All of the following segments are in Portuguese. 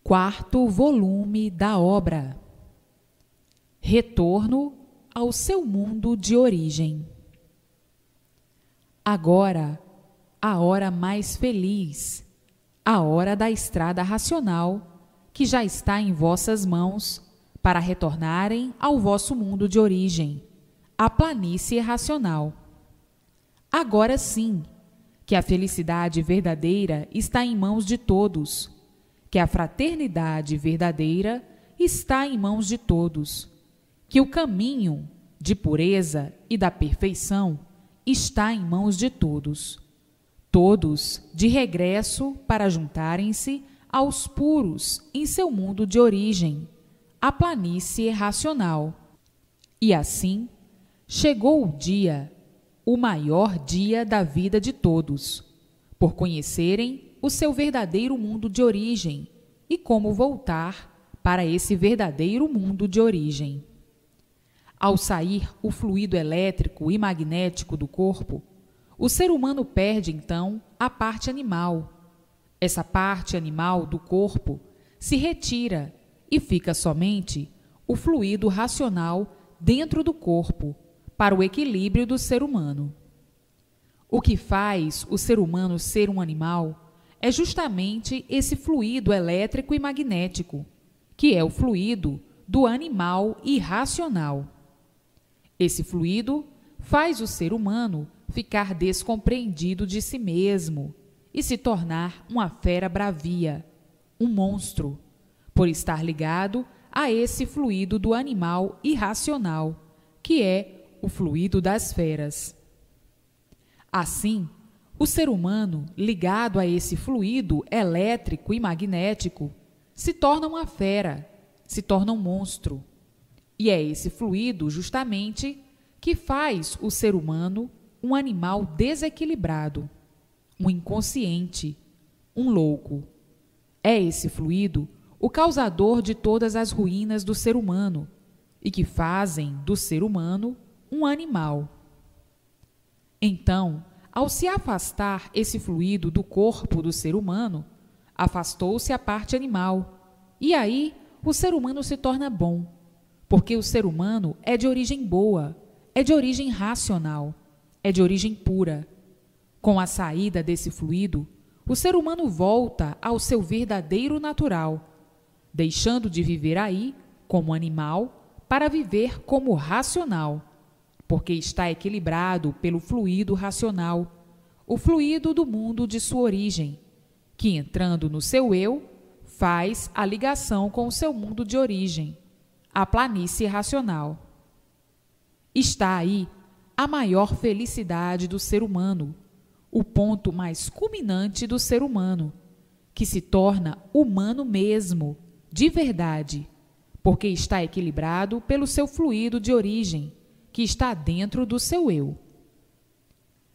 Quarto volume da obra. Retorno ao seu mundo de origem. Agora, a hora mais feliz, a hora da estrada racional, que já está em vossas mãos, para retornarem ao vosso mundo de origem, a planície racional. Agora sim, que a felicidade verdadeira está em mãos de todos, que a fraternidade verdadeira está em mãos de todos, que o caminho de pureza e da perfeição está em mãos de todos, todos de regresso para juntarem-se aos puros em seu mundo de origem, a planície racional. E assim, chegou o dia, o maior dia da vida de todos, por conhecerem o seu verdadeiro mundo de origem e como voltar para esse verdadeiro mundo de origem. Ao sair o fluido elétrico e magnético do corpo, o ser humano perde, então, a parte animal. Essa parte animal do corpo se retira e fica somente o fluido racional dentro do corpo, para o equilíbrio do ser humano. O que faz o ser humano ser um animal é justamente esse fluido elétrico e magnético, que é o fluido do animal irracional. Esse fluido faz o ser humano ficar descompreendido de si mesmo e se tornar uma fera bravia, um monstro, por estar ligado a esse fluido do animal irracional, que é o fluido das feras. Assim, o ser humano, ligado a esse fluido elétrico e magnético, se torna uma fera, se torna um monstro. E é esse fluido, justamente, que faz o ser humano um animal desequilibrado, um inconsciente, um louco. É esse fluido o causador de todas as ruínas do ser humano e que fazem do ser humano um animal. Então, ao se afastar esse fluido do corpo do ser humano, afastou-se a parte animal. E aí, o ser humano se torna bom, porque o ser humano é de origem boa, é de origem racional, é de origem pura. Com a saída desse fluido, o ser humano volta ao seu verdadeiro natural, deixando de viver aí como animal para viver como racional, porque está equilibrado pelo fluido racional, o fluido do mundo de sua origem, que entrando no seu eu, faz a ligação com o seu mundo de origem, a planície racional. Está aí a maior felicidade do ser humano, o ponto mais culminante do ser humano, que se torna humano mesmo, de verdade, porque está equilibrado pelo seu fluido de origem, que está dentro do seu eu.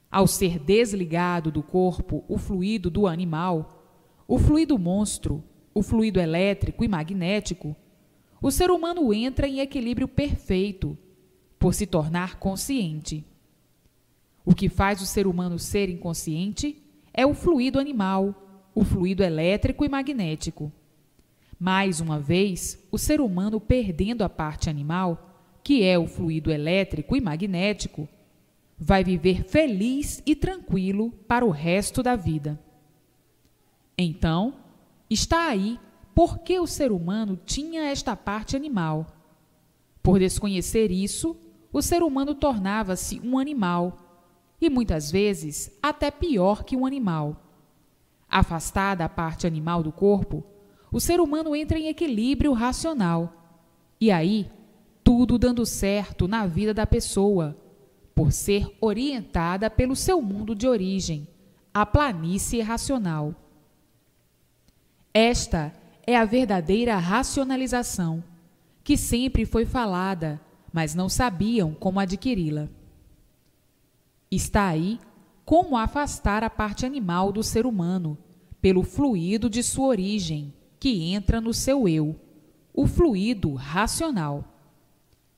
Ao ser desligado do corpo o fluido do animal, o fluido monstro, o fluido elétrico e magnético, o ser humano entra em equilíbrio perfeito, por se tornar consciente. O que faz o ser humano ser inconsciente é o fluido animal, o fluido elétrico e magnético. Mais uma vez, o ser humano perdendo a parte animal, que é o fluido elétrico e magnético, vai viver feliz e tranquilo para o resto da vida. Então, está aí por que o ser humano tinha esta parte animal. Por desconhecer isso, o ser humano tornava-se um animal, e muitas vezes até pior que um animal. Afastada a parte animal do corpo, o ser humano entra em equilíbrio racional, e aí tudo dando certo na vida da pessoa, por ser orientada pelo seu mundo de origem, a planície racional. Esta é a verdadeira racionalização, que sempre foi falada, mas não sabiam como adquiri-la. Está aí como afastar a parte animal do ser humano, pelo fluido de sua origem, que entra no seu eu, o fluido racional.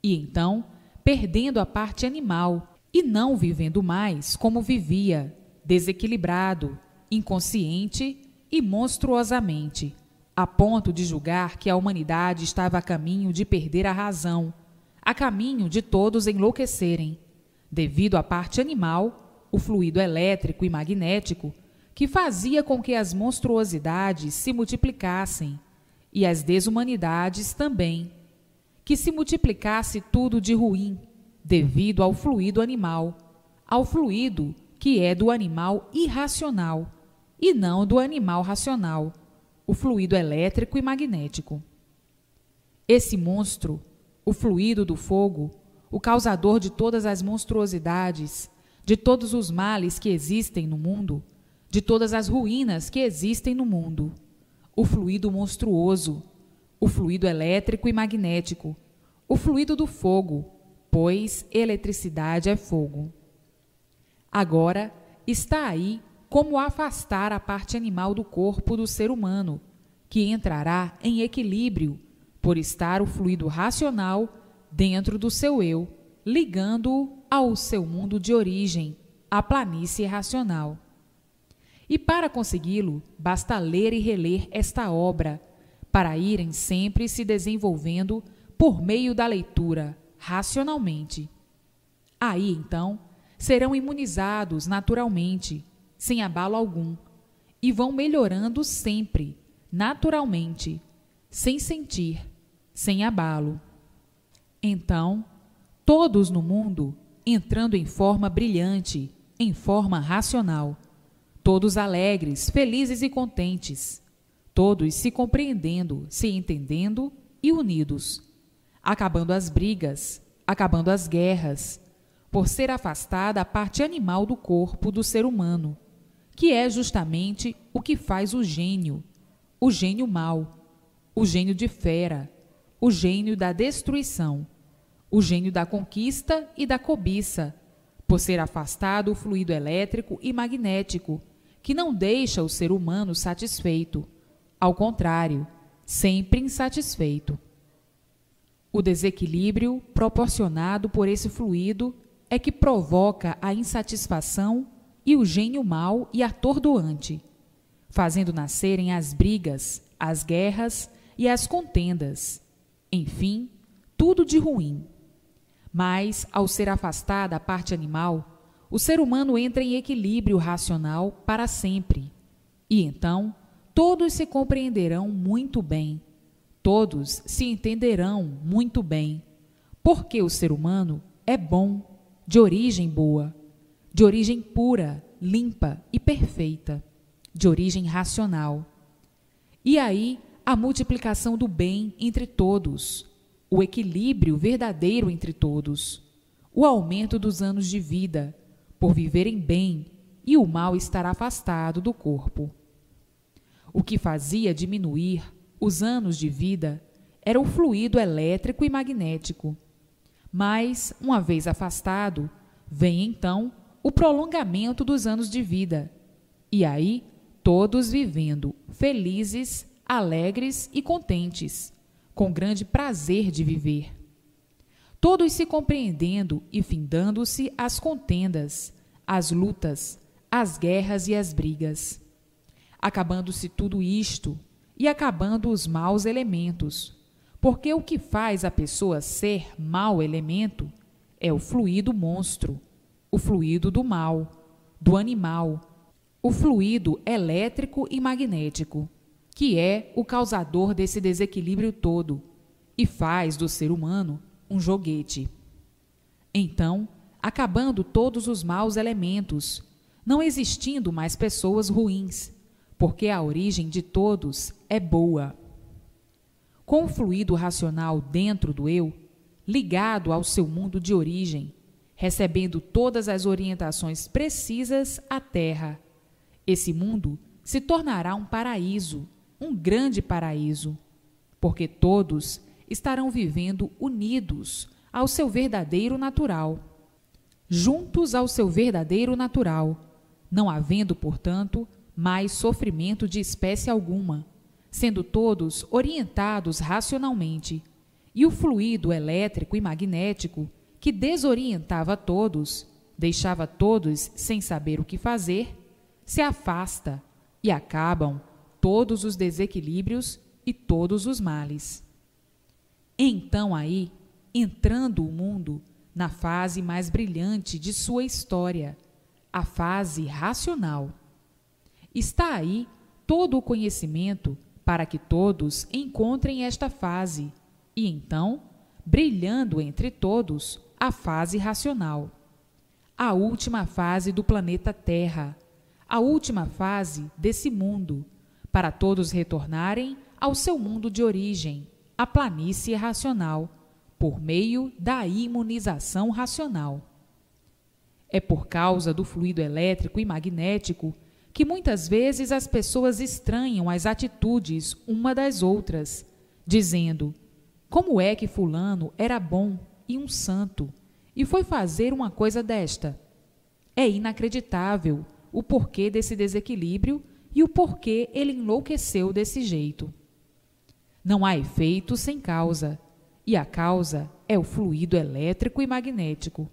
E então, perdendo a parte animal e não vivendo mais como vivia, desequilibrado, inconsciente e monstruosamente, a ponto de julgar que a humanidade estava a caminho de perder a razão, a caminho de todos enlouquecerem, devido à parte animal, o fluido elétrico e magnético, que fazia com que as monstruosidades se multiplicassem, e as desumanidades também, que se multiplicasse tudo de ruim, devido ao fluido animal, ao fluido que é do animal irracional, e não do animal racional, o fluido elétrico e magnético. Esse monstro, o fluido do fogo, o causador de todas as monstruosidades, de todos os males que existem no mundo, de todas as ruínas que existem no mundo, o fluido monstruoso, o fluido elétrico e magnético, o fluido do fogo, pois eletricidade é fogo. Agora está aí como afastar a parte animal do corpo do ser humano, que entrará em equilíbrio por estar o fluido racional dentro do seu eu, ligando-o ao seu mundo de origem, a planície racional. E para consegui-lo, basta ler e reler esta obra, para irem sempre se desenvolvendo por meio da leitura, racionalmente. Aí, então, serão imunizados naturalmente, sem abalo algum, e vão melhorando sempre, naturalmente, sem sentir, sem abalo. Então, todos no mundo, entrando em forma brilhante, em forma racional, todos alegres, felizes e contentes, todos se compreendendo, se entendendo e unidos, acabando as brigas, acabando as guerras, por ser afastada a parte animal do corpo do ser humano, que é justamente o que faz o gênio mau, o gênio de fera, o gênio da destruição, o gênio da conquista e da cobiça, por ser afastado o fluido elétrico e magnético, que não deixa o ser humano satisfeito, ao contrário, sempre insatisfeito. O desequilíbrio proporcionado por esse fluido é que provoca a insatisfação e o gênio mau e atordoante, fazendo nascerem as brigas, as guerras e as contendas, enfim, tudo de ruim. Mas, ao ser afastada a parte animal, o ser humano entra em equilíbrio racional para sempre, e então todos se compreenderão muito bem, todos se entenderão muito bem, porque o ser humano é bom, de origem boa, de origem pura, limpa e perfeita, de origem racional. E aí a multiplicação do bem entre todos, o equilíbrio verdadeiro entre todos, o aumento dos anos de vida, por viverem bem, e o mal estará afastado do corpo. O que fazia diminuir os anos de vida era o fluido elétrico e magnético. Mas, uma vez afastado, vem então o prolongamento dos anos de vida, e aí todos vivendo felizes, alegres e contentes, com grande prazer de viver. Todos se compreendendo e findando-se as contendas, as lutas, as guerras e as brigas. Acabando-se tudo isto e acabando os maus elementos, porque o que faz a pessoa ser mau elemento é o fluido monstro, o fluido do mal, do animal, o fluido elétrico e magnético, que é o causador desse desequilíbrio todo e faz do ser humano um joguete. Então, acabando todos os maus elementos, não existindo mais pessoas ruins, porque a origem de todos é boa. Com o fluido racional dentro do eu, ligado ao seu mundo de origem, recebendo todas as orientações precisas à Terra, esse mundo se tornará um paraíso, um grande paraíso, porque todos estarão vivendo unidos ao seu verdadeiro natural, juntos ao seu verdadeiro natural, não havendo, portanto, mais sofrimento de espécie alguma, sendo todos orientados racionalmente, e o fluido elétrico e magnético, que desorientava todos, deixava todos sem saber o que fazer, se afasta e acabam todos os desequilíbrios e todos os males. Então aí, entrando o mundo na fase mais brilhante de sua história, a fase racional. Está aí todo o conhecimento para que todos encontrem esta fase, e então, brilhando entre todos, a fase racional. A última fase do planeta Terra, a última fase desse mundo, para todos retornarem ao seu mundo de origem, a planície racional, por meio da imunização racional. É por causa do fluido elétrico e magnético que muitas vezes as pessoas estranham as atitudes uma das outras, dizendo: como é que fulano era bom e um santo e foi fazer uma coisa desta? É inacreditável o porquê desse desequilíbrio e o porquê ele enlouqueceu desse jeito. Não há efeito sem causa, e a causa é o fluido elétrico e magnético,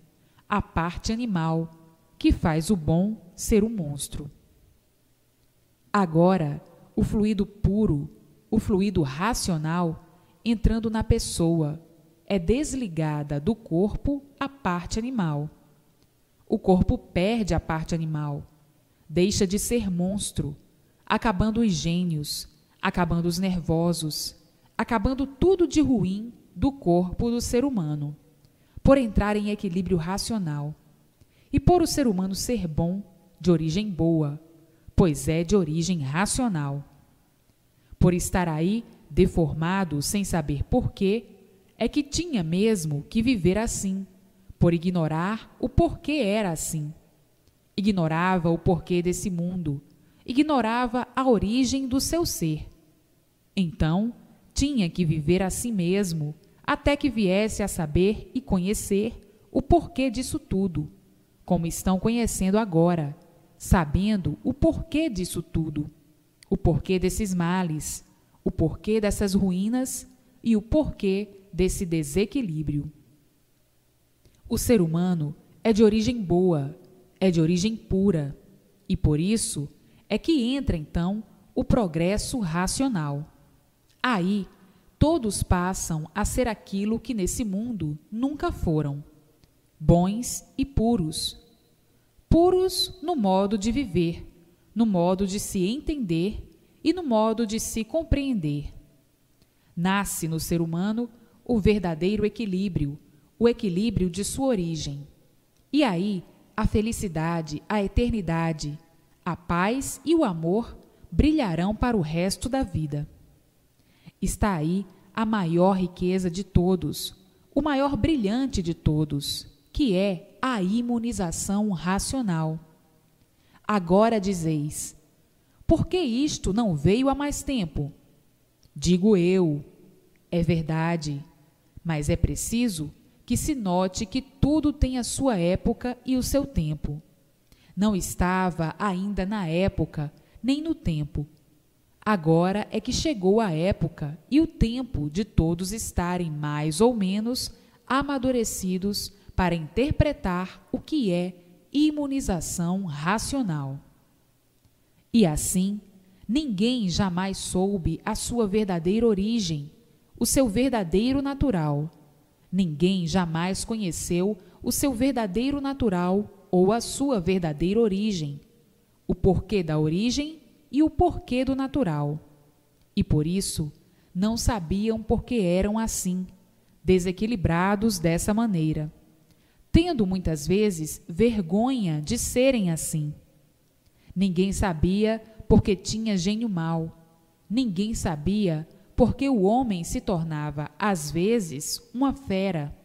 a parte animal, que faz o bom ser um monstro. Agora, o fluido puro, o fluido racional, entrando na pessoa, é desligada do corpo a parte animal. O corpo perde a parte animal, deixa de ser monstro, acabando os gênios, acabando os nervosos, acabando tudo de ruim do corpo do ser humano, por entrar em equilíbrio racional, e por o ser humano ser bom, de origem boa, pois é de origem racional. Por estar aí deformado sem saber porquê, é que tinha mesmo que viver assim, por ignorar o porquê era assim. Ignorava o porquê desse mundo, ignorava a origem do seu ser. Então, tinha que viver assim mesmo, até que viesse a saber e conhecer o porquê disso tudo, como estão conhecendo agora, sabendo o porquê disso tudo, o porquê desses males, o porquê dessas ruínas e o porquê desse desequilíbrio. O ser humano é de origem boa, é de origem pura, e por isso é que entra então o progresso racional. Aí, todos passam a ser aquilo que nesse mundo nunca foram, bons e puros. Puros no modo de viver, no modo de se entender e no modo de se compreender. Nasce no ser humano o verdadeiro equilíbrio, o equilíbrio de sua origem. E aí, a felicidade, a eternidade, a paz e o amor brilharão para o resto da vida. Está aí a maior riqueza de todos, o maior brilhante de todos, que é a imunização racional. Agora dizeis: por que isto não veio há mais tempo? Digo eu, é verdade, mas é preciso que se note que tudo tem a sua época e o seu tempo. Não estava ainda na época, nem no tempo. Agora é que chegou a época e o tempo de todos estarem mais ou menos amadurecidos para interpretar o que é imunização racional. E assim, ninguém jamais soube a sua verdadeira origem, o seu verdadeiro natural. Ninguém jamais conheceu o seu verdadeiro natural ou a sua verdadeira origem, o porquê da origem e o porquê do natural. E por isso, não sabiam por que eram assim, desequilibrados dessa maneira, tendo muitas vezes vergonha de serem assim. Ninguém sabia porque tinha gênio mau. Ninguém sabia porque o homem se tornava, às vezes, uma fera.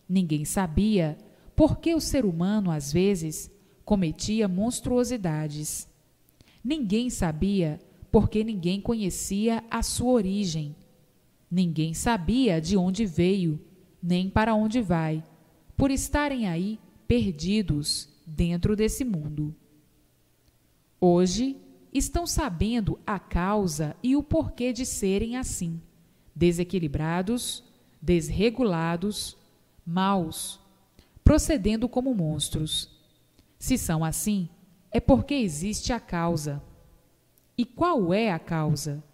Ninguém sabia porque o ser humano, às vezes, cometia monstruosidades. Ninguém sabia porque ninguém conhecia a sua origem. Ninguém sabia de onde veio, nem para onde vai, por estarem aí perdidos dentro desse mundo. Hoje, estão sabendo a causa e o porquê de serem assim, desequilibrados, desregulados, maus, procedendo como monstros. Se são assim, é porque existe a causa. E qual é a causa?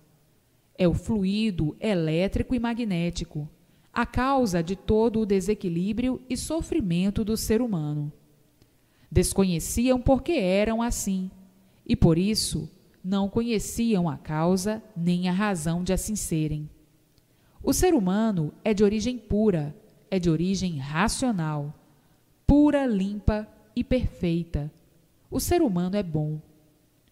é o fluido elétrico e magnético, a causa de todo o desequilíbrio e sofrimento do ser humano. Desconheciam porque eram assim, e por isso não conheciam a causa nem a razão de assim serem. O ser humano é de origem pura, é de origem racional, pura, limpa e perfeita. O ser humano é bom.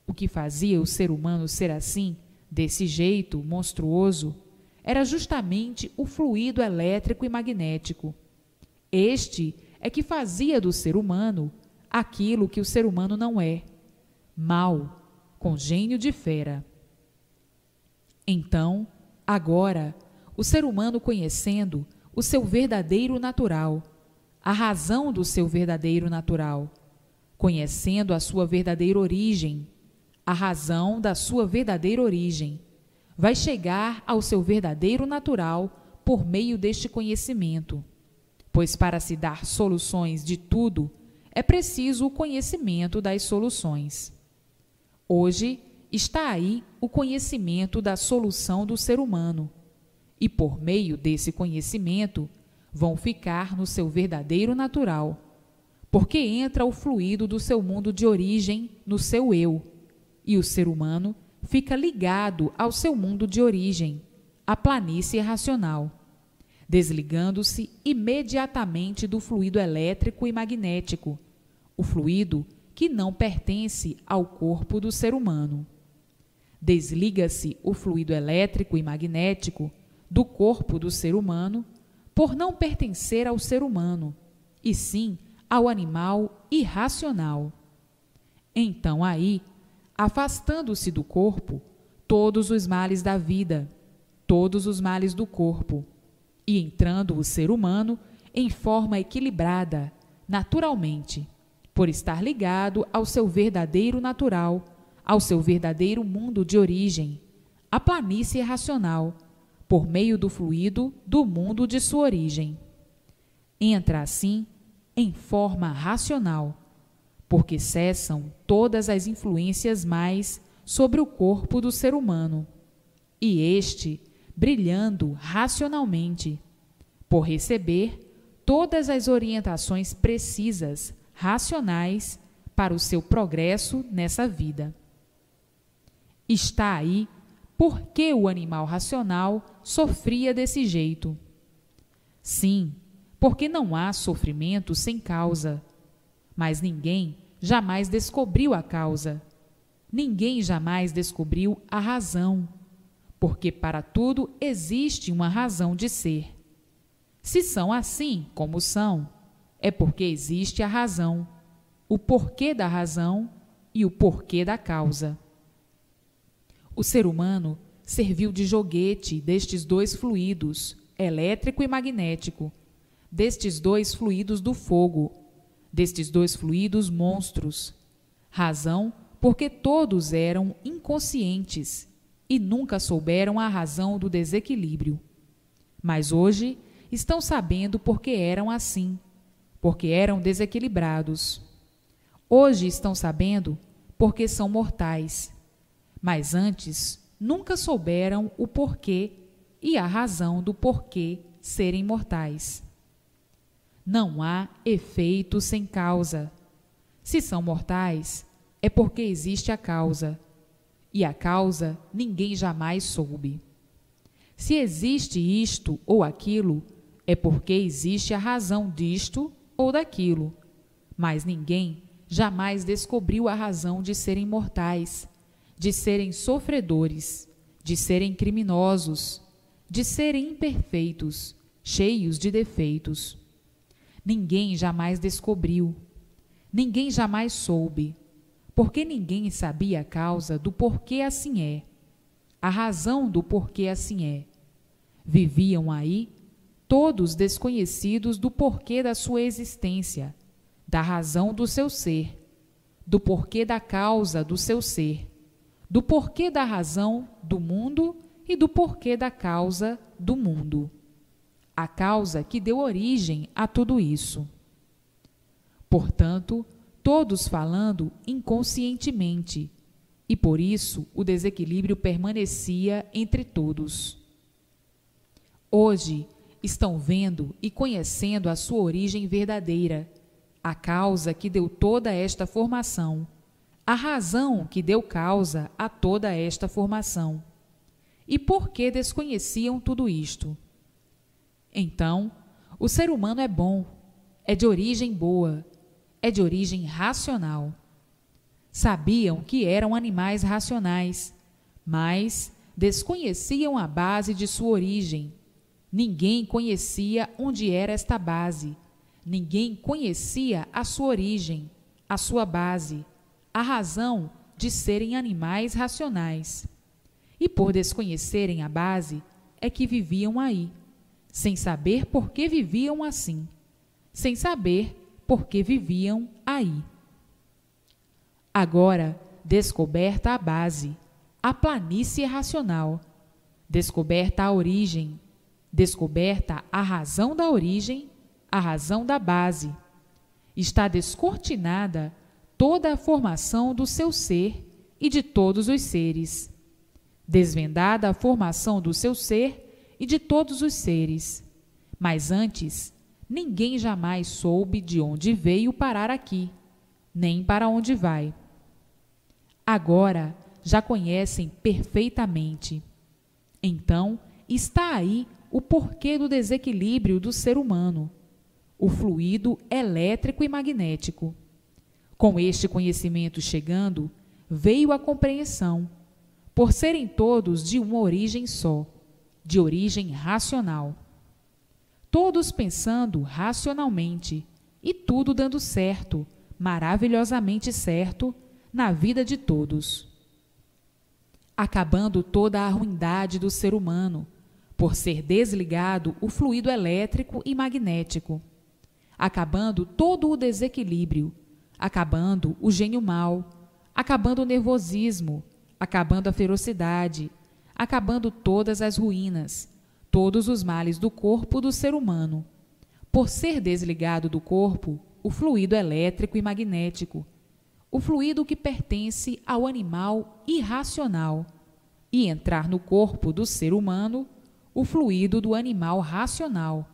O que fazia o ser humano ser assim, desse jeito monstruoso, era justamente o fluido elétrico e magnético. Este é que fazia do ser humano aquilo que o ser humano não é: mau, com gênio de fera. Então, agora, o ser humano conhecendo o seu verdadeiro natural, a razão do seu verdadeiro natural, conhecendo a sua verdadeira origem, a razão da sua verdadeira origem, vai chegar ao seu verdadeiro natural por meio deste conhecimento, pois para se dar soluções de tudo é preciso o conhecimento das soluções. Hoje está aí o conhecimento da solução do ser humano, e por meio desse conhecimento vão ficar no seu verdadeiro natural, porque entra o fluido do seu mundo de origem no seu eu, e o ser humano fica ligado ao seu mundo de origem, a planície racional, desligando-se imediatamente do fluido elétrico e magnético, o fluido que não pertence ao corpo do ser humano. Desliga-se o fluido elétrico e magnético do corpo do ser humano por não pertencer ao ser humano, e sim ao animal irracional. Então aí, afastando-se do corpo, todos os males da vida, todos os males do corpo, e entrando o ser humano em forma equilibrada, naturalmente, por estar ligado ao seu verdadeiro natural, ao seu verdadeiro mundo de origem, a planície racional, por meio do fluido do mundo de sua origem. Entra assim em forma racional, porque cessam todas as influências mais sobre o corpo do ser humano, e este brilhando racionalmente, por receber todas as orientações precisas, racionais, para o seu progresso nessa vida. Está aí por que o animal racional sofria desse jeito. Sim, porque não há sofrimento sem causa, mas ninguém jamais descobriu a causa. Ninguém jamais descobriu a razão, porque para tudo existe uma razão de ser. Se são assim como são, é porque existe a razão, o porquê da razão e o porquê da causa. O ser humano serviu de joguete destes dois fluidos, elétrico e magnético, destes dois fluidos do fogo, destes dois fluidos monstros. Razão, porque todos eram inconscientes e nunca souberam a razão do desequilíbrio. Mas hoje estão sabendo porque eram assim, porque eram desequilibrados. Hoje estão sabendo porque são mortais, mas antes nunca souberam o porquê e a razão do porquê serem mortais. Não há efeito sem causa. Se são mortais, é porque existe a causa, e a causa ninguém jamais soube. Se existe isto ou aquilo, é porque existe a razão disto ou daquilo, mas ninguém jamais descobriu a razão de serem mortais, de serem sofredores, de serem criminosos, de serem imperfeitos, cheios de defeitos. Ninguém jamais descobriu, ninguém jamais soube, porque ninguém sabia a causa do porquê assim é, a razão do porquê assim é. Viviam aí todos desconhecidos do porquê da sua existência, da razão do seu ser, do porquê da causa do seu ser, do porquê da razão do mundo e do porquê da causa do mundo. A causa que deu origem a tudo isso. Portanto, todos falando inconscientemente, e por isso o desequilíbrio permanecia entre todos. Hoje estão vendo e conhecendo a sua origem verdadeira, a causa que deu toda esta formação, a razão que deu causa a toda esta formação. E por que desconheciam tudo isto? Então, o ser humano é bom, é de origem boa, é de origem racional. Sabiam que eram animais racionais, mas desconheciam a base de sua origem. Ninguém conhecia onde era esta base. Ninguém conhecia a sua origem, a sua base, a razão de serem animais racionais. E por desconhecerem a base, é que viviam aí, sem saber por que viviam assim, sem saber por que viviam aí. Agora, descoberta a base, a planície racional, descoberta a origem, descoberta a razão da origem, a razão da base, está descortinada toda a formação do seu ser e de todos os seres, desvendada a formação do seu ser e de todos os seres. Mas antes, ninguém jamais soube de onde veio parar aqui, nem para onde vai. Agora já conhecem perfeitamente. Então, está aí o porquê do desequilíbrio do ser humano, o fluido elétrico e magnético. Com este conhecimento chegando, veio a compreensão, por serem todos de uma origem só, de origem racional. Todos pensando racionalmente, e tudo dando certo, maravilhosamente certo, na vida de todos. Acabando toda a ruindade do ser humano, por ser desligado o fluido elétrico e magnético. Acabando todo o desequilíbrio, acabando o gênio mau, acabando o nervosismo, acabando a ferocidade, acabando todas as ruínas, todos os males do corpo do ser humano. Por ser desligado do corpo o fluido elétrico e magnético, o fluido que pertence ao animal irracional, e entrar no corpo do ser humano o fluido do animal racional,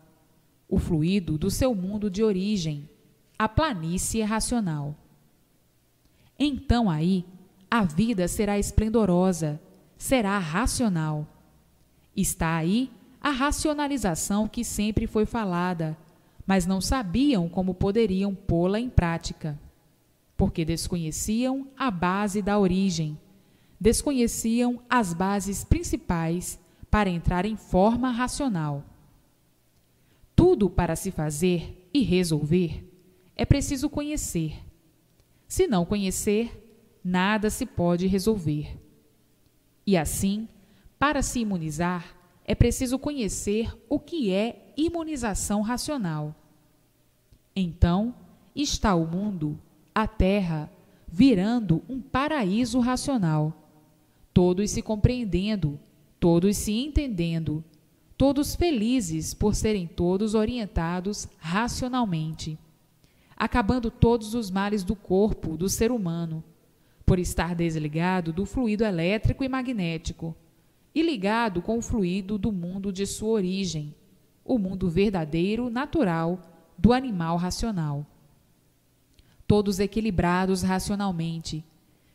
o fluido do seu mundo de origem, a planície racional. Então aí a vida será esplendorosa, será racional. Está aí a racionalização que sempre foi falada, mas não sabiam como poderiam pô-la em prática, porque desconheciam a base da origem, desconheciam as bases principais para entrar em forma racional. Tudo para se fazer e resolver é preciso conhecer. Se não conhecer, nada se pode resolver. E assim, para se imunizar, é preciso conhecer o que é imunização racional. Então, está o mundo, a Terra, virando um paraíso racional. Todos se compreendendo, todos se entendendo, todos felizes por serem todos orientados racionalmente, acabando todos os males do corpo do ser humano, por estar desligado do fluido elétrico e magnético, e ligado com o fluido do mundo de sua origem, o mundo verdadeiro, natural, do animal racional. Todos equilibrados racionalmente,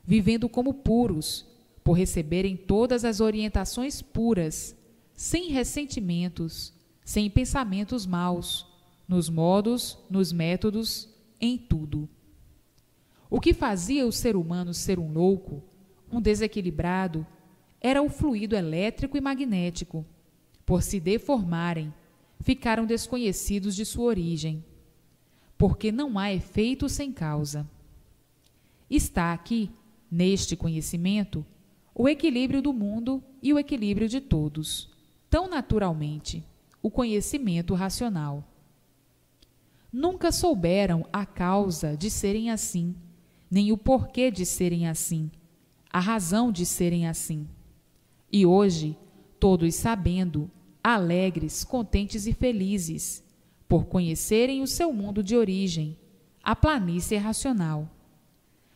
vivendo como puros, por receberem todas as orientações puras, sem ressentimentos, sem pensamentos maus, nos modos, nos métodos, em tudo. O que fazia o ser humano ser um louco, um desequilibrado, era o fluido elétrico e magnético. Por se deformarem, ficaram desconhecidos de sua origem, porque não há efeito sem causa. Está aqui, neste conhecimento, o equilíbrio do mundo e o equilíbrio de todos, tão naturalmente, o conhecimento racional. Nunca souberam a causa de serem assim, nem o porquê de serem assim, a razão de serem assim. E hoje, todos sabendo, alegres, contentes e felizes, por conhecerem o seu mundo de origem, a planície racional.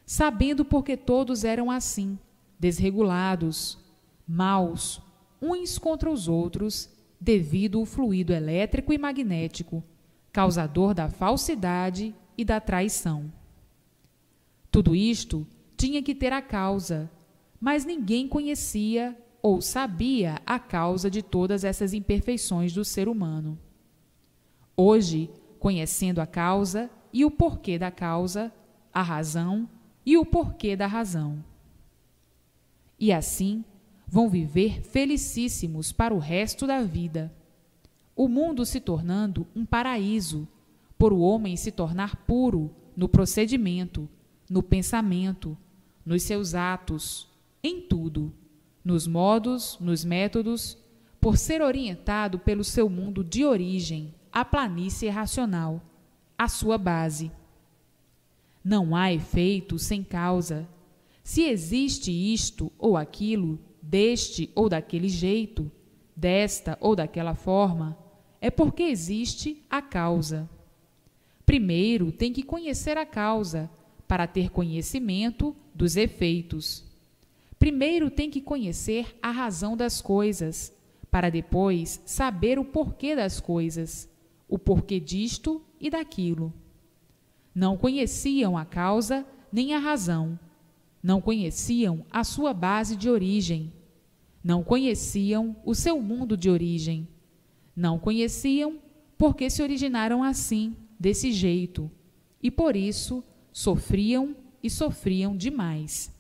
Sabendo porque todos eram assim, desregulados, maus, uns contra os outros, devido ao fluido elétrico e magnético, causador da falsidade e da traição. Tudo isto tinha que ter a causa, mas ninguém conhecia ou sabia a causa de todas essas imperfeições do ser humano. Hoje, conhecendo a causa e o porquê da causa, a razão e o porquê da razão. E assim, vão viver felicíssimos para o resto da vida, o mundo se tornando um paraíso, por o homem se tornar puro no procedimento, no pensamento, nos seus atos, em tudo, nos modos, nos métodos, por ser orientado pelo seu mundo de origem, a planície racional, a sua base. Não há efeito sem causa. Se existe isto ou aquilo, deste ou daquele jeito, desta ou daquela forma, é porque existe a causa. Primeiro tem que conhecer a causa, para ter conhecimento dos efeitos. Primeiro tem que conhecer a razão das coisas, para depois saber o porquê das coisas, o porquê disto e daquilo. Não conheciam a causa nem a razão, não conheciam a sua base de origem, não conheciam o seu mundo de origem, não conheciam porque se originaram assim, desse jeito, e por isso sofriam e sofriam demais.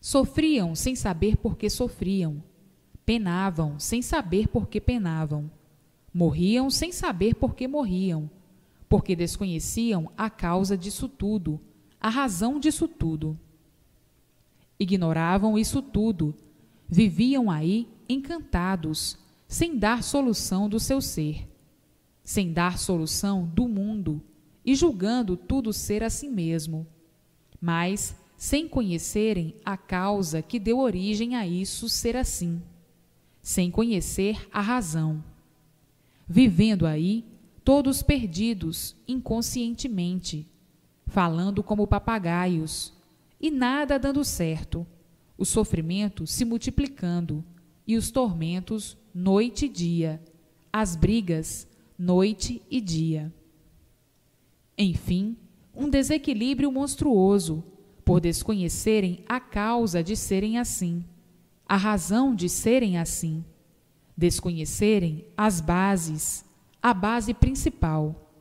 Sofriam sem saber por que sofriam, penavam sem saber por que penavam, morriam sem saber por que morriam, porque desconheciam a causa disso tudo, a razão disso tudo. Ignoravam isso tudo, viviam aí encantados, sem dar solução do seu ser, sem dar solução do mundo e julgando tudo ser a si mesmo, mas sem conhecerem a causa que deu origem a isso ser assim, sem conhecer a razão. Vivendo aí, todos perdidos inconscientemente, falando como papagaios, e nada dando certo, o sofrimento se multiplicando, e os tormentos noite e dia, as brigas noite e dia. Enfim, um desequilíbrio monstruoso, por desconhecerem a causa de serem assim, a razão de serem assim, desconhecerem as bases, a base principal.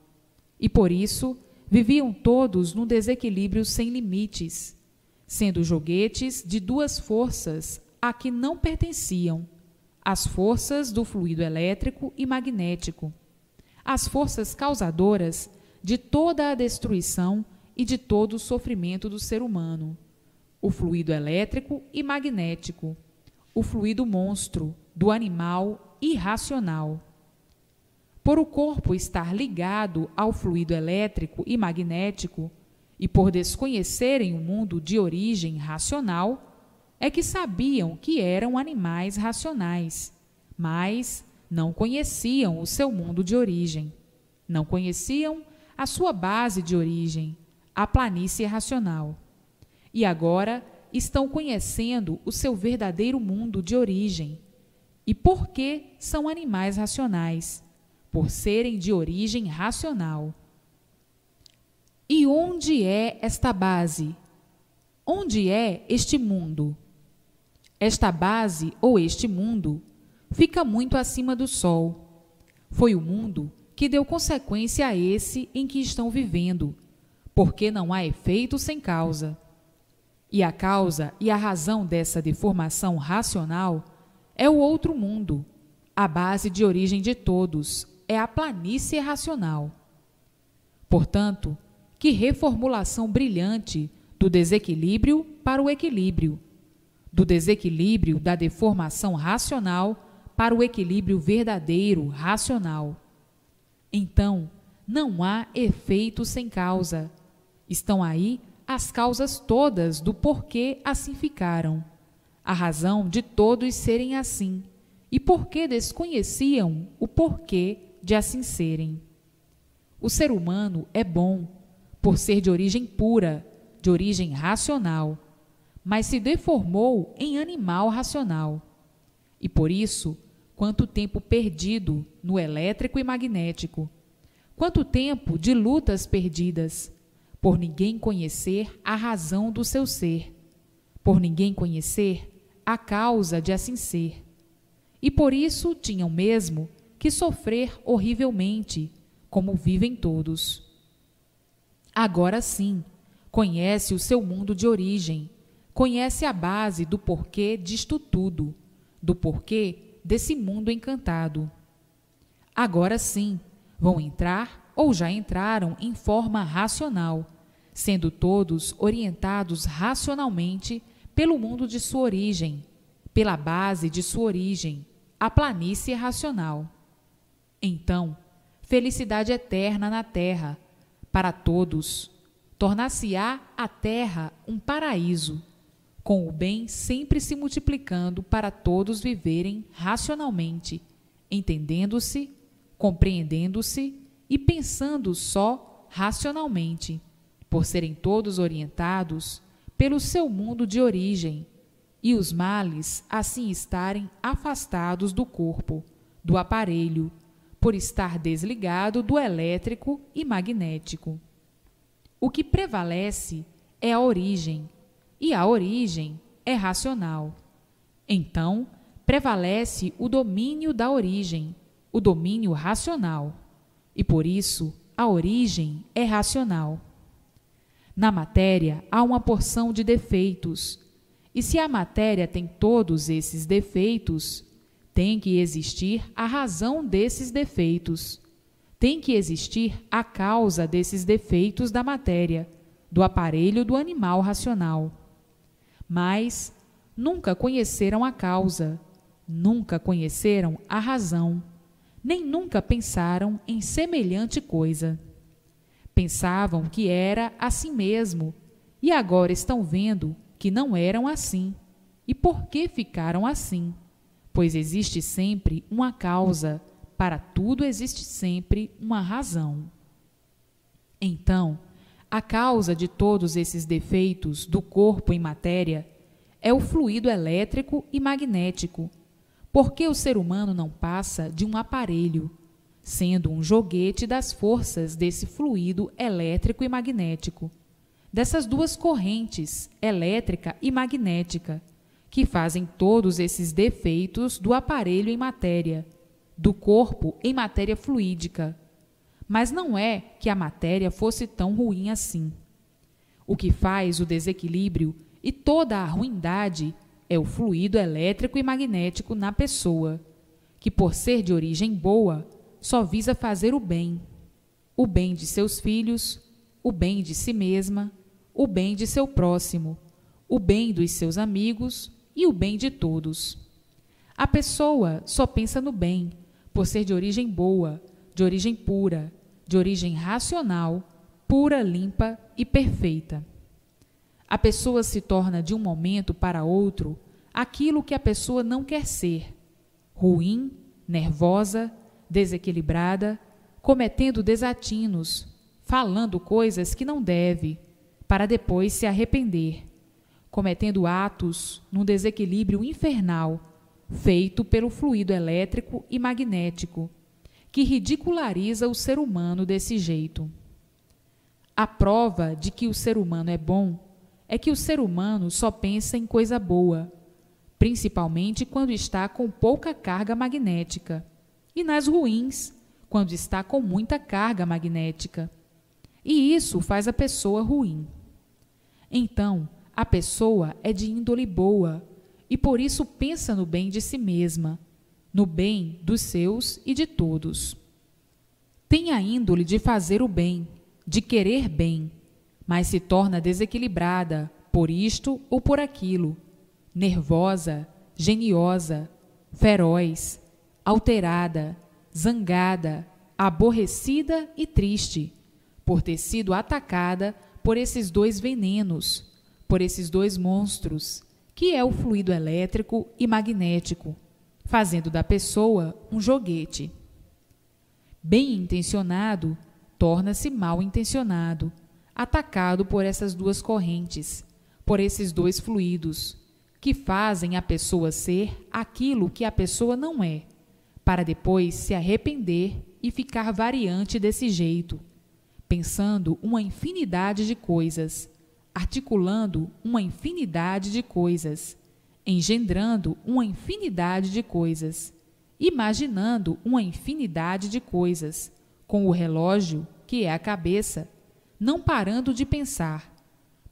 E por isso viviam todos num desequilíbrio sem limites, sendo joguetes de duas forças a que não pertenciam, as forças do fluido elétrico e magnético, as forças causadoras de toda a destruição e de todo o sofrimento do ser humano, o fluido elétrico e magnético, o fluido monstro do animal irracional. Por o corpo estar ligado ao fluido elétrico e magnético, e por desconhecerem o mundo de origem racional, é que sabiam que eram animais racionais, mas não conheciam o seu mundo de origem, não conheciam a sua base de origem, a planície racional. E agora estão conhecendo o seu verdadeiro mundo de origem. E por que são animais racionais? Por serem de origem racional. E onde é esta base? Onde é este mundo? Esta base ou este mundo fica muito acima do Sol. Foi o mundo que deu consequência a esse em que estão vivendo, porque não há efeito sem causa. E a causa e a razão dessa deformação racional é o outro mundo, a base de origem de todos, é a planície racional. Portanto, que reformulação brilhante do desequilíbrio para o equilíbrio, do desequilíbrio da deformação racional para o equilíbrio verdadeiro racional. Então, não há efeito sem causa. Estão aí as causas todas do porquê assim ficaram, a razão de todos serem assim, e porque desconheciam o porquê de assim serem. O ser humano é bom, por ser de origem pura, de origem racional, mas se deformou em animal racional. E por isso, quanto tempo perdido no elétrico e magnético, quanto tempo de lutas perdidas, por ninguém conhecer a razão do seu ser, por ninguém conhecer a causa de assim ser. E por isso tinham mesmo que sofrer horrivelmente, como vivem todos. Agora sim, conhece o seu mundo de origem, conhece a base do porquê disto tudo, do porquê desse mundo encantado. Agora sim, vão entrar ou já entraram em forma racional, sendo todos orientados racionalmente pelo mundo de sua origem, pela base de sua origem, a planície racional. Então, felicidade eterna na terra, para todos, tornar-se-á a terra um paraíso, com o bem sempre se multiplicando para todos viverem racionalmente, entendendo-se, compreendendo-se e pensando só racionalmente, por serem todos orientados pelo seu mundo de origem, e os males assim estarem afastados do corpo, do aparelho, por estar desligado do elétrico e magnético. O que prevalece é a origem, e a origem é racional. Então, prevalece o domínio da origem, o domínio racional, e por isso a origem é racional. Na matéria há uma porção de defeitos, e se a matéria tem todos esses defeitos, tem que existir a razão desses defeitos, tem que existir a causa desses defeitos da matéria, do aparelho do animal racional. Mas nunca conheceram a causa, nunca conheceram a razão, nem nunca pensaram em semelhante coisa. Pensavam que era assim mesmo, e agora estão vendo que não eram assim. E por que ficaram assim? Pois existe sempre uma causa, para tudo existe sempre uma razão. Então, a causa de todos esses defeitos do corpo em matéria é o fluido elétrico e magnético, porque o ser humano não passa de um aparelho, sendo um joguete das forças desse fluido elétrico e magnético, dessas duas correntes, elétrica e magnética, que fazem todos esses defeitos do aparelho em matéria, do corpo em matéria fluídica. Mas não é que a matéria fosse tão ruim assim. O que faz o desequilíbrio e toda a ruindade é o fluido elétrico e magnético na pessoa, que por ser de origem boa, só visa fazer o bem de seus filhos, o bem de si mesma, o bem de seu próximo, o bem dos seus amigos e o bem de todos. A pessoa só pensa no bem, por ser de origem boa, de origem pura, de origem racional, pura, limpa e perfeita. A pessoa se torna de um momento para outro aquilo que a pessoa não quer ser: ruim, nervosa, desequilibrada, cometendo desatinos, falando coisas que não deve, para depois se arrepender, cometendo atos num desequilíbrio infernal, feito pelo fluido elétrico e magnético, que ridiculariza o ser humano desse jeito. A prova de que o ser humano é bom é que o ser humano só pensa em coisa boa, principalmente quando está com pouca carga magnética, e nas ruins, quando está com muita carga magnética. E isso faz a pessoa ruim. Então, a pessoa é de índole boa, e por isso pensa no bem de si mesma, no bem dos seus e de todos. Tem a índole de fazer o bem, de querer bem, mas se torna desequilibrada por isto ou por aquilo, nervosa, geniosa, feroz, alterada, zangada, aborrecida e triste, por ter sido atacada por esses dois venenos, por esses dois monstros, que é o fluido elétrico e magnético, fazendo da pessoa um joguete. Bem intencionado torna-se mal intencionado, atacado por essas duas correntes, por esses dois fluidos, que fazem a pessoa ser aquilo que a pessoa não é, para depois se arrepender e ficar variante desse jeito, pensando uma infinidade de coisas, articulando uma infinidade de coisas, engendrando uma infinidade de coisas, imaginando uma infinidade de coisas, com o relógio, que é a cabeça, não parando de pensar,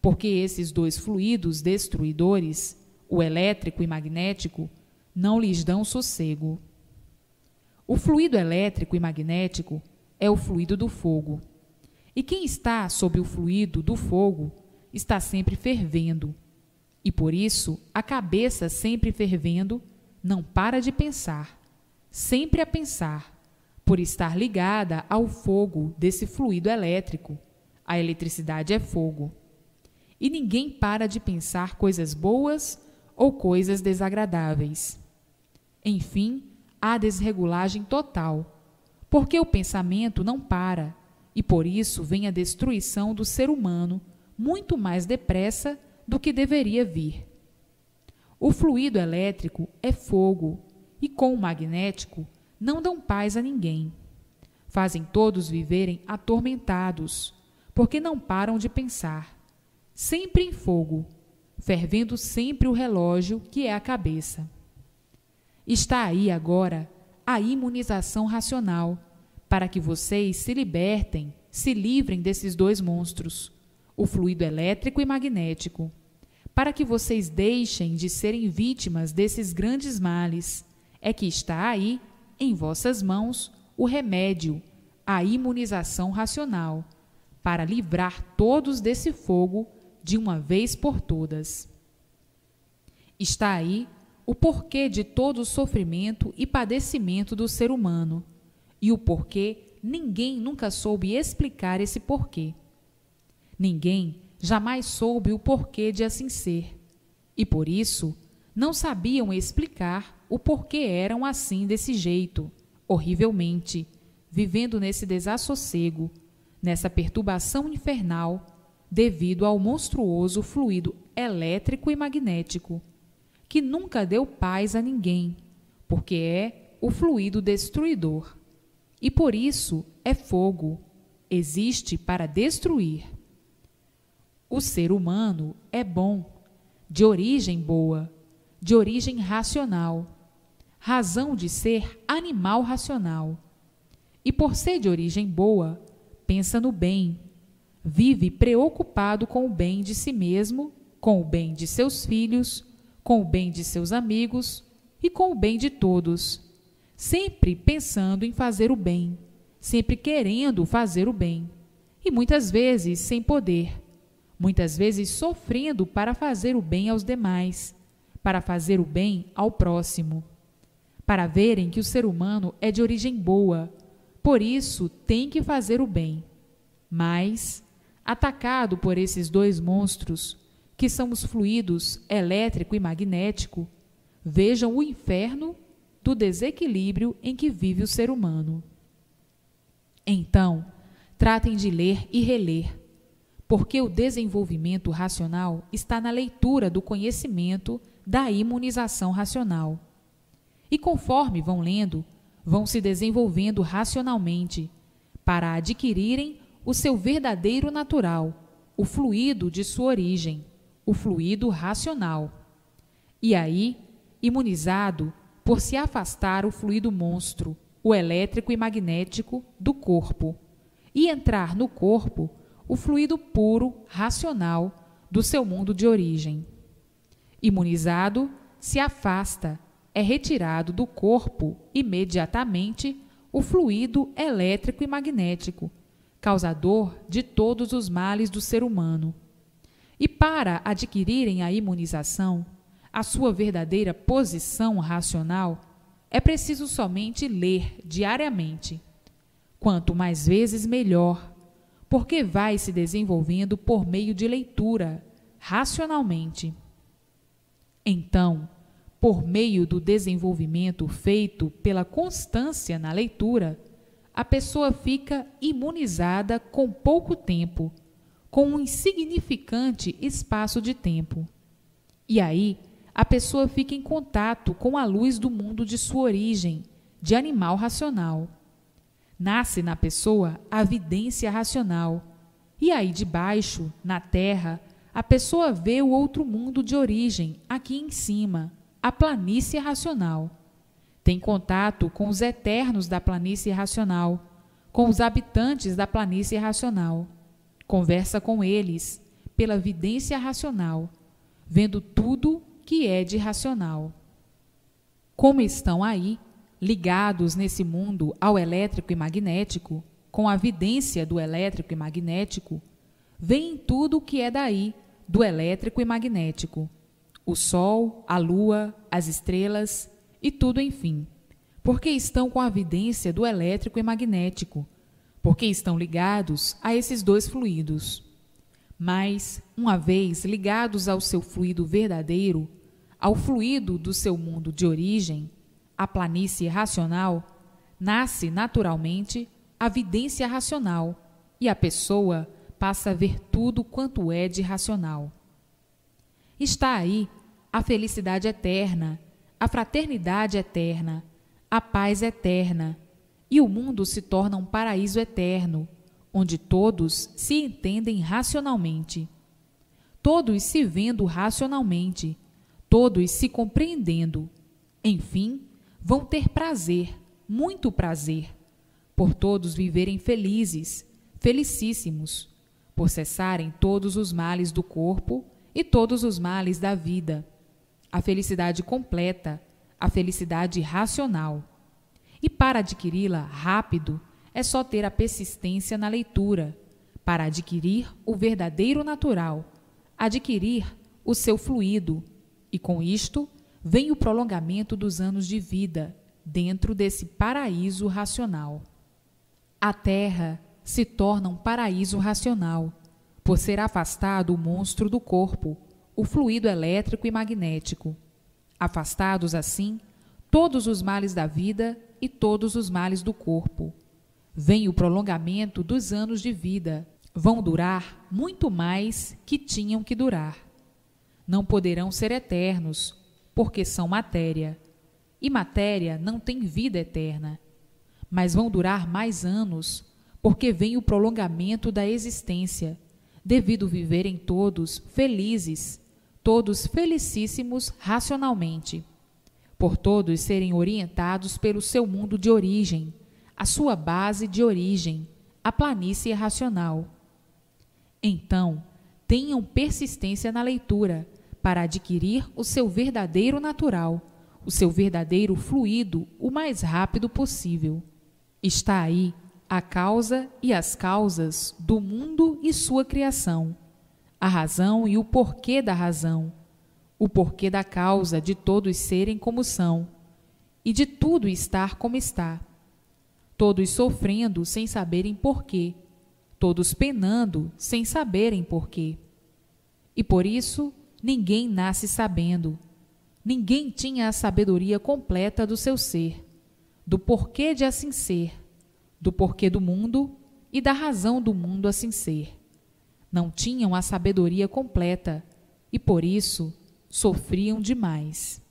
porque esses dois fluidos destruidores, o elétrico e magnético, não lhes dão sossego. O fluido elétrico e magnético é o fluido do fogo. E quem está sob o fluido do fogo está sempre fervendo. E por isso, a cabeça sempre fervendo não para de pensar, sempre a pensar, por estar ligada ao fogo desse fluido elétrico. A eletricidade é fogo. E ninguém para de pensar coisas boas ou coisas desagradáveis. Enfim, há desregulagem total, porque o pensamento não para, e por isso vem a destruição do ser humano muito mais depressa do que deveria vir. O fluido elétrico é fogo, e com o magnético não dão paz a ninguém. Fazem todos viverem atormentados, porque não param de pensar, sempre em fogo, fervendo sempre o relógio que é a cabeça. Está aí agora a imunização racional, para que vocês se libertem, se livrem desses dois monstros, o fluido elétrico e magnético, para que vocês deixem de serem vítimas desses grandes males. É que está aí, em vossas mãos, o remédio, a imunização racional, para livrar todos desse fogo de uma vez por todas. Está aí o porquê de todo o sofrimento e padecimento do ser humano, e o porquê ninguém nunca soube explicar esse porquê. Ninguém jamais soube o porquê de assim ser, e por isso não sabiam explicar o porquê eram assim desse jeito, horrivelmente, vivendo nesse desassossego, nessa perturbação infernal, devido ao monstruoso fluido elétrico e magnético, que nunca deu paz a ninguém, porque é o fluido destruidor. E por isso é fogo, existe para destruir. O ser humano é bom, de origem boa, de origem racional, razão de ser animal racional. E por ser de origem boa, pensa no bem, vive preocupado com o bem de si mesmo, com o bem de seus filhos, com o bem de seus amigos e com o bem de todos, sempre pensando em fazer o bem, sempre querendo fazer o bem, e muitas vezes sem poder, muitas vezes sofrendo para fazer o bem aos demais, para fazer o bem ao próximo, para verem que o ser humano é de origem boa, por isso tem que fazer o bem. Mas, atacado por esses dois monstros, que são os fluidos elétrico e magnético, vejam o inferno do desequilíbrio em que vive o ser humano. Então, tratem de ler e reler, porque o desenvolvimento racional está na leitura do conhecimento da imunização racional. E conforme vão lendo, vão se desenvolvendo racionalmente, para adquirirem o seu verdadeiro natural, o fluido de sua origem, o fluido racional. E aí, imunizado por se afastar o fluido monstro, o elétrico e magnético, do corpo, e entrar no corpo o fluido puro, racional, do seu mundo de origem. Imunizado, se afasta, é retirado do corpo imediatamente o fluido elétrico e magnético, causador de todos os males do ser humano. E para adquirirem a imunização, a sua verdadeira posição racional, é preciso somente ler diariamente. Quanto mais vezes, melhor, porque vai se desenvolvendo por meio de leitura, racionalmente. Então, por meio do desenvolvimento feito pela constância na leitura, a pessoa fica imunizada com pouco tempo, com um insignificante espaço de tempo. E aí, a pessoa fica em contato com a luz do mundo de sua origem, de animal racional. Nasce na pessoa a vidência racional. E aí, de baixo, na terra, a pessoa vê o outro mundo de origem, aqui em cima, a planície racional. Tem contato com os eternos da planície racional, com os habitantes da planície racional. Conversa com eles pela vidência racional, vendo tudo que é de racional. Como estão aí, ligados nesse mundo ao elétrico e magnético, com a vidência do elétrico e magnético, veem tudo o que é daí, do elétrico e magnético. O Sol, a Lua, as estrelas e tudo, enfim. Porque estão com a vidência do elétrico e magnético, porque estão ligados a esses dois fluidos. Mas, uma vez ligados ao seu fluido verdadeiro, ao fluido do seu mundo de origem, a planície racional, nasce naturalmente a vidência racional e a pessoa passa a ver tudo quanto é de racional. Está aí a felicidade eterna, a fraternidade eterna, a paz eterna, e o mundo se torna um paraíso eterno, onde todos se entendem racionalmente, todos se vendo racionalmente, todos se compreendendo. Enfim, vão ter prazer, muito prazer, por todos viverem felizes, felicíssimos, por cessarem todos os males do corpo e todos os males da vida. A felicidade completa, a felicidade racional. E para adquiri-la rápido, é só ter a persistência na leitura, para adquirir o verdadeiro natural, adquirir o seu fluido, e com isto vem o prolongamento dos anos de vida dentro desse paraíso racional. A Terra se torna um paraíso racional, por ser afastado o monstro do corpo, o fluido elétrico e magnético. Afastados assim todos os males da vida e todos os males do corpo. Vem o prolongamento dos anos de vida, vão durar muito mais que tinham que durar. Não poderão ser eternos, porque são matéria, e matéria não tem vida eterna. Mas vão durar mais anos, porque vem o prolongamento da existência, devido viverem todos felizes, todos felicíssimos racionalmente, por todos serem orientados pelo seu mundo de origem, a sua base de origem, a planície racional. Então, tenham persistência na leitura para adquirir o seu verdadeiro natural, o seu verdadeiro fluido o mais rápido possível. Está aí a causa e as causas do mundo e sua criação, a razão e o porquê da razão, o porquê da causa de todos serem como são e de tudo estar como está. Todos sofrendo sem saberem porquê, todos penando sem saberem porquê. E por isso ninguém nasce sabendo, ninguém tinha a sabedoria completa do seu ser, do porquê de assim ser, do porquê do mundo e da razão do mundo assim ser. Não tinham a sabedoria completa e por isso sofriam demais.